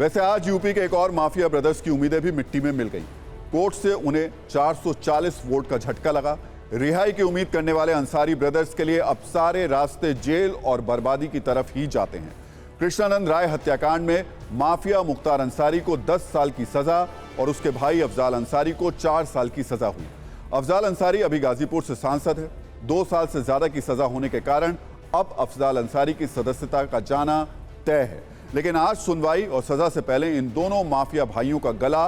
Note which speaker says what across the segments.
Speaker 1: वैसे आज यूपी के एक और माफिया ब्रदर्स की उम्मीदें भी मिट्टी में मिल गई। कोर्ट से उन्हें 440 वोट का झटका लगा। रिहाई की उम्मीद करने वाले अंसारी ब्रदर्स के लिए अब सारे रास्ते जेल और बर्बादी की तरफ ही जाते हैं। कृष्णानंद राय हत्याकांड में माफिया मुख्तार अंसारी को 10 साल की सजा और उसके भाई अफजाल अंसारी को 4 साल की सजा हुई। अफजाल अंसारी अभी गाजीपुर से सांसद है। 2 साल से ज्यादा की सजा होने के कारण अब अफजाल अंसारी की सदस्यता का जाना तय है। लेकिन आज सुनवाई और सजा से पहले इन दोनों माफिया भाइयों का गला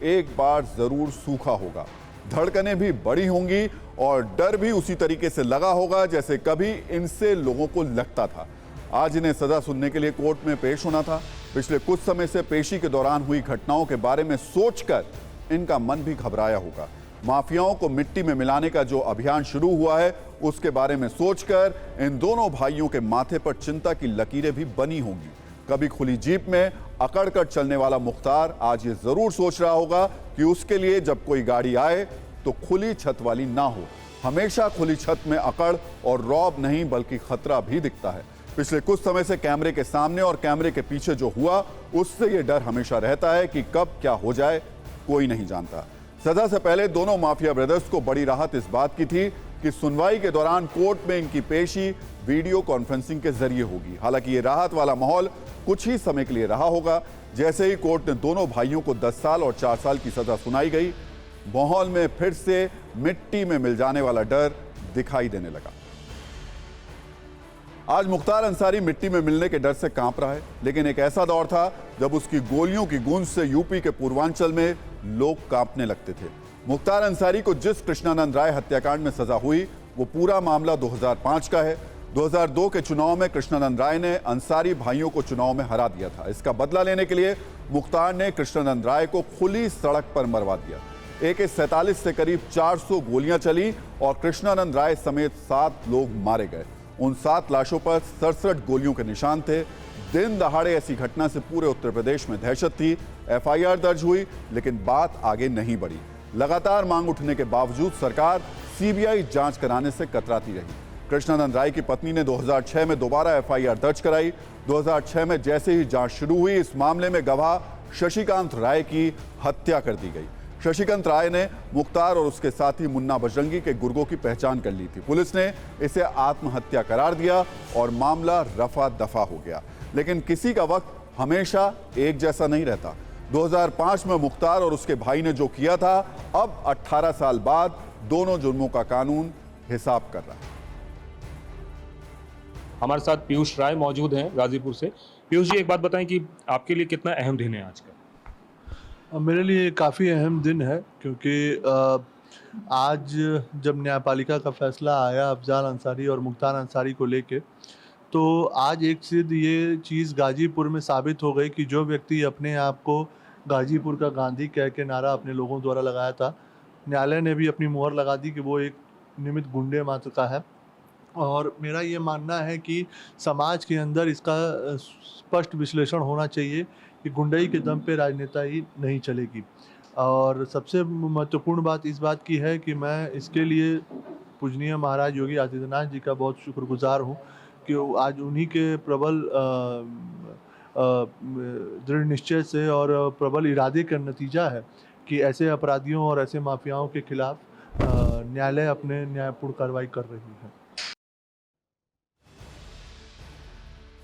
Speaker 1: एक बार जरूर सूखा होगा। धड़कनें भी बड़ी होंगी और डर भी उसी तरीके से लगा होगा जैसे कभी इनसे लोगों को लगता था। आज इन्हें सजा सुनने के लिए कोर्ट में पेश होना था। पिछले कुछ समय से पेशी के दौरान हुई घटनाओं के बारे में सोचकर इनका मन भी घबराया होगा। माफियाओं को मिट्टी में मिलाने का जो अभियान शुरू हुआ है उसके बारे में सोचकर इन दोनों भाइयों के माथे पर चिंता की लकीरें भी बनी होंगी। कभी खुली जीप में अकड़ कर चलने वाला मुख्तार आज ये जरूर सोच रहा होगा कि उसके लिए जब कोई गाड़ी आए तो खुली छत वाली ना हो। हमेशा खुली छत में अकड़ और रौब नहीं बल्कि खतरा भी दिखता है। पिछले कुछ समय से कैमरे के सामने और कैमरे के पीछे जो हुआ उससे ये डर हमेशा रहता है कि कब क्या हो जाए कोई नहीं जानता। सजा से पहले दोनों माफिया ब्रदर्स को बड़ी राहत इस बात की थी कि सुनवाई के दौरान कोर्ट में इनकी पेशी वीडियो कॉन्फ्रेंसिंग के जरिए होगी। हालांकि ये राहत वाला माहौल कुछ ही समय के लिए रहा होगा। जैसे ही कोर्ट ने दोनों भाइयों को 10 साल और 4 साल की सजा सुनाई गई, माहौल में फिर से मिट्टी में मिल जाने वाला डर दिखाई देने लगा। आज मुख्तार अंसारी मिट्टी में मिलने के डर से कांप रहा है, लेकिन एक ऐसा दौर था जब उसकी गोलियों की गूंज से यूपी के पूर्वांचल में लोग कांपने लगते थे। मुख्तार अंसारी को जिस कृष्णानंद राय हत्याकांड में सजा हुई वो पूरा मामला 2005 का है। 2002 के चुनाव में कृष्णानंद राय ने अंसारी भाइयों को चुनाव में हरा दिया था। इसका बदला लेने के लिए मुख्तार ने कृष्णानंद राय को खुली सड़क पर मरवा दिया। AK-47 से करीब 400 गोलियां चली और कृष्णानंद राय समेत 7 लोग मारे गए। उन 7 लाशों पर 67 गोलियों के निशान थे। दिन दहाड़े ऐसी घटना से पूरे उत्तर प्रदेश में दहशत थी। FIR दर्ज हुई, लेकिन बात आगे नहीं बढ़ी। लगातार मांग उठने के बावजूद सरकार CBI जांच कराने से कतराती रही। कृष्णानंद राय की पत्नी ने 2006 में दोबारा FIR दर्ज कराई। 2006 में जैसे ही जांच शुरू हुई, इस मामले में गवाह शशिकांत राय की हत्या कर दी गई। शशिकांत राय ने मुख्तार और उसके साथी मुन्ना बजरंगी के गुर्गों की पहचान कर ली थी। पुलिस ने इसे आत्महत्या करार दिया और मामला रफा दफा हो गया। लेकिन किसी का वक्त हमेशा एक जैसा नहीं रहता। 2005 में मुख्तार और उसके भाई ने जो किया था, अब 18 साल बाद दोनों जुर्मों का कानून हिसाब कर रहा है।
Speaker 2: हमारे साथ पीयूष राय मौजूद हैं गाजीपुर से। पीयूष जी, एक बात बताएं कि आपके लिए कितना अहम दिन है आज का?
Speaker 3: मेरे लिए काफ़ी अहम दिन है, क्योंकि आज जब न्यायपालिका का फैसला आया अफजाल अंसारी और मुख्तार अंसारी को लेके, तो आज एक सिद्ध ये चीज़ गाजीपुर में साबित हो गई कि जो व्यक्ति अपने आप को गाजीपुर का गांधी कह के नारा अपने लोगों द्वारा लगाया था, न्यायालय ने भी अपनी मुहर लगा दी कि वो एक निमित्त गुंडे मात्र का है। और मेरा ये मानना है कि समाज के अंदर इसका स्पष्ट विश्लेषण होना चाहिए कि गुंडई के दम पे राजनेता ही नहीं चलेगी। और सबसे महत्वपूर्ण बात इस बात की है कि मैं इसके लिए पूजनीय महाराज योगी आदित्यनाथ जी का बहुत शुक्रगुजार हूँ कि आज उन्हीं के प्रबल दृढ़ निश्चय से और प्रबल इरादे का नतीजा है कि ऐसे अपराधियों और ऐसे माफियाओं के खिलाफ न्यायालय अपने न्यायपूर्ण कार्रवाई कर रही है।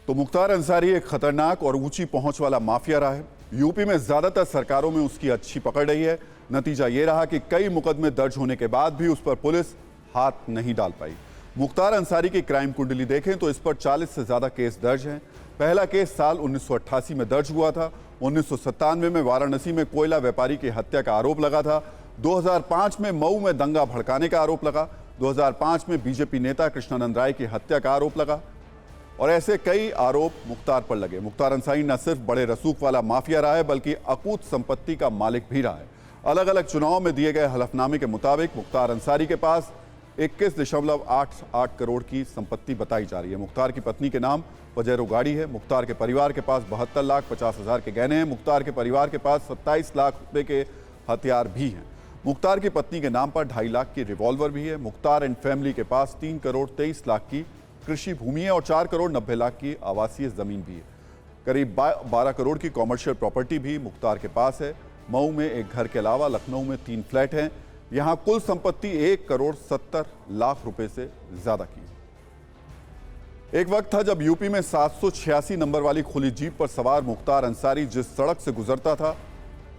Speaker 1: तो मुख्तार अंसारी एक खतरनाक और ऊंची पहुंच वाला माफिया रहा है। यूपी में ज्यादातर सरकारों में उसकी अच्छी पकड़ रही है। नतीजा ये रहा कि कई मुकदमे दर्ज होने के बाद भी उस पर पुलिस हाथ नहीं डाल पाई। मुख्तार अंसारी की क्राइम कुंडली देखें तो इस पर 40 से ज्यादा केस दर्ज हैं। पहला केस साल 1988 में दर्ज हुआ था। 1997 में वाराणसी में कोयला व्यापारी की हत्या का आरोप लगा था। 2005 में मऊ में दंगा भड़काने का आरोप लगा। 2005 में बीजेपी नेता कृष्णानंद राय की हत्या का आरोप लगा और ऐसे कई आरोप मुख्तार पर लगे। मुख्तार अंसारी न सिर्फ बड़े रसूख वाला माफिया रहा है बल्कि अकूत संपत्ति का मालिक भी रहा है। अलग अलग चुनाव में दिए गए हलफनामे के मुताबिक मुख्तार अंसारी के पास 21.88 करोड़ की संपत्ति बताई जा रही है। मुख्तार की पत्नी के नाम पजेरो गाड़ी है। मुख्तार के परिवार के पास 72,50,000 के गहने हैं। मुख्तार के परिवार के पास 27 लाख रुपए के हथियार भी हैं। मुख्तार की पत्नी के नाम पर 2.5 लाख की रिवॉल्वर भी है। मुख्तार एंड फैमिली के पास 3 करोड़ 23 लाख की कृषि भूमि है और 4 करोड़ 90 लाख की आवासीय जमीन भी है। करीब 12 करोड़ की कॉमर्शियल प्रॉपर्टी भी मुख्तार के पास है। मऊ में एक घर के अलावा लखनऊ में 3 फ्लैट हैं। यहां कुल संपत्ति 1 करोड़ 70 लाख रुपए से ज्यादा की है। एक वक्त था जब यूपी में 786 नंबर वाली खुली जीप पर सवार मुख्तार अंसारी जिस सड़क से गुजरता था,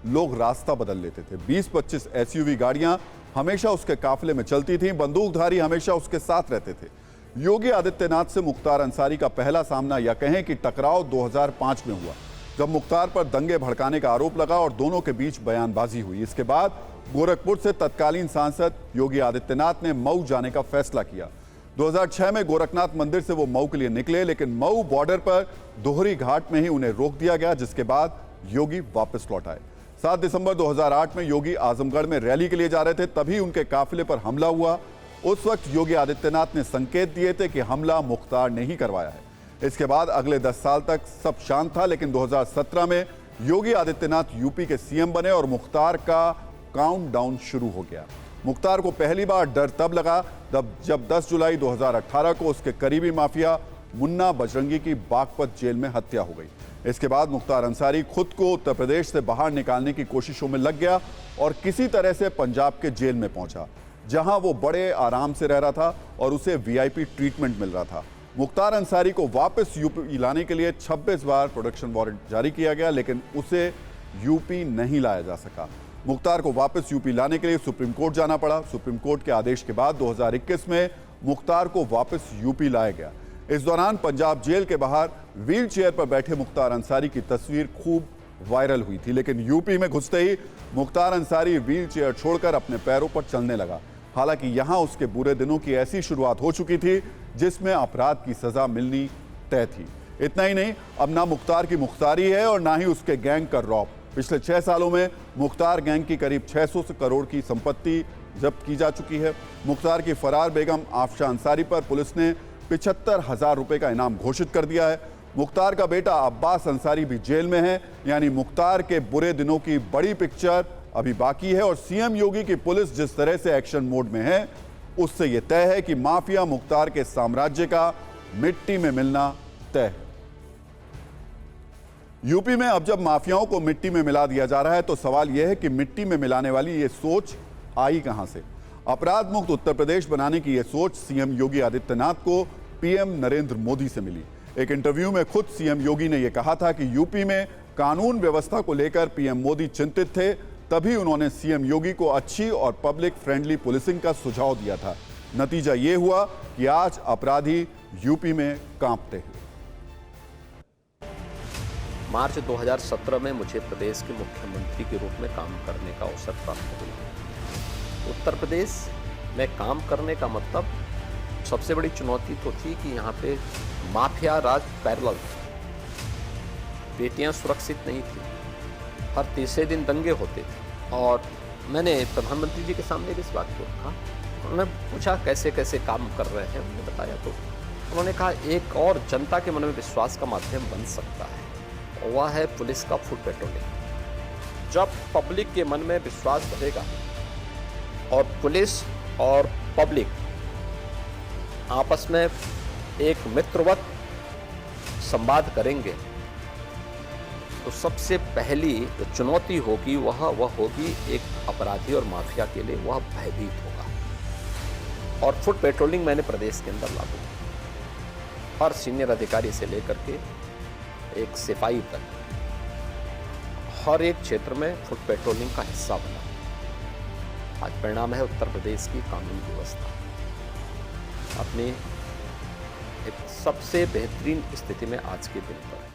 Speaker 1: लोग रास्ता बदल लेते थे। 20-25 एसयूवी गाड़ियां हमेशा उसके काफिले में चलती थीं, बंदूकधारी हमेशा उसके साथ रहते थे। योगी आदित्यनाथ से मुख्तार अंसारी का पहला सामना या कहें कि टकराव 2005 में हुआ, जब मुख्तार पर दंगे भड़काने का आरोप लगा और दोनों के बीच बयानबाजी हुई। इसके बाद गोरखपुर से तत्कालीन सांसद योगी आदित्यनाथ ने मऊ जाने का फैसला किया। 2006 में गोरखनाथ मंदिर से वो मऊ के लिए निकले, लेकिन मऊ बॉर्डर पर दोहरी घाट में ही उन्हें रोक दिया गया, जिसके बाद योगी वापस लौट आए। 7 दिसंबर 2008 में योगी आजमगढ़ में रैली के लिए जा रहे थे, तभी उनके काफिले पर हमला हुआ। उस वक्त योगी आदित्यनाथ ने संकेत दिए थे कि हमला मुख्तार ने ही करवाया है। इसके बाद अगले 10 साल तक सब शांत था, लेकिन 2017 में योगी आदित्यनाथ यूपी के सीएम बने और मुख्तार का काउंटडाउन शुरू हो गया। मुख्तार को पहली बार डर तब लगा जब 10 जुलाई 2018 को उसके करीबी माफिया मुन्ना बजरंगी की बागपत जेल में हत्या हो गई। इसके बाद मुख्तार अंसारी खुद को उत्तर प्रदेश से बाहर निकालने की कोशिशों में लग गया और किसी तरह से पंजाब के जेल में पहुंचा, जहां वो बड़े आराम से रह रहा था और उसे वीआईपी ट्रीटमेंट मिल रहा था। मुख्तार अंसारी को वापस यूपी लाने के लिए 26 बार प्रोडक्शन वारंट जारी किया गया, लेकिन उसे यूपी नहीं लाया जा सका। मुख्तार को वापस यूपी लाने के लिए सुप्रीम कोर्ट जाना पड़ा। सुप्रीम कोर्ट के आदेश के बाद 2021 में मुख्तार को वापस यूपी लाया गया। इस दौरान पंजाब जेल के बाहर व्हील चेयर पर बैठे मुख्तार अंसारी की तस्वीर खूब वायरल हुई थी, लेकिन यूपी में घुसते ही मुख्तार अंसारी व्हील चेयर छोड़कर अपने पैरों पर चलने लगा। हालांकि यहां उसके बुरे दिनों की ऐसी शुरुआत हो चुकी थी जिसमें अपराध की सजा मिलनी तय थी। इतना ही नहीं, अब ना मुख्तार की मुख्तारी है और ना ही उसके गैंग का रौब। पिछले 6 सालों में मुख्तार गैंग की करीब 600 करोड़ की संपत्ति जब्त की जा चुकी है। मुख्तार की फरार बेगम आफशा अंसारी पर पुलिस ने 75,000 रुपए का इनाम घोषित कर दिया है। मुख्तार का बेटा अब्बास अंसारी भी जेल में है। यानी मुख्तार के बुरे दिनों की बड़ी पिक्चर अभी बाकी है और सीएम योगी की पुलिस जिस तरह से एक्शन मोड में है, उससे यह तय है कि माफिया मुख्तार के साम्राज्य का मिट्टी में मिलना तय है। यूपी में अब जब माफियाओं को मिट्टी में मिला दिया जा रहा है, तो सवाल यह है कि मिट्टी में मिलाने वाली ये सोच आई कहां से? अपराध मुक्त उत्तर प्रदेश बनाने की यह सोच सीएम योगी आदित्यनाथ को पीएम नरेंद्र मोदी से मिली। एक इंटरव्यू में खुद सीएम योगी ने यह कहा था कि यूपी में कानून व्यवस्था को लेकर पीएम मोदी चिंतित थे, तभी उन्होंने सीएम योगी को अच्छी और पब्लिक फ्रेंडली पुलिसिंग का सुझाव दिया था। नतीजा यह हुआ कि आज अपराधी यूपी में कांपते हैं।
Speaker 4: मार्च 2017 में मुझे प्रदेश के मुख्यमंत्री के रूप में काम करने का अवसर प्राप्त हुआ। उत्तर प्रदेश में काम करने का मतलब सबसे बड़ी चुनौती तो थी कि यहाँ पे माफिया राज पैरेलल था। बेटियाँ सुरक्षित नहीं थी, हर तीसरे दिन दंगे होते थे। और मैंने प्रधानमंत्री जी के सामने इस बात को रखा। उन्होंने पूछा कैसे कैसे काम कर रहे हैं, उन्होंने बताया तो उन्होंने कहा एक और जनता के मन में विश्वास का माध्यम बन सकता है, वह है पुलिस का फुट पेट्रोलिंग। जब पब्लिक के मन में विश्वास बढ़ेगा और पुलिस और पब्लिक आपस में एक मित्रवत संवाद करेंगे, तो सबसे पहली जो चुनौती होगी वह होगी एक अपराधी और माफिया के लिए, वह भयभीत होगा। और फुट पेट्रोलिंग मैंने प्रदेश के अंदर लागू की। हर सीनियर अधिकारी से लेकर के एक सिपाही तक हर एक क्षेत्र में फुट पेट्रोलिंग का हिस्सा बना। आज परिणाम है उत्तर प्रदेश की कानून व्यवस्था अपनी एक सबसे बेहतरीन स्थिति में आज के दिन पर है।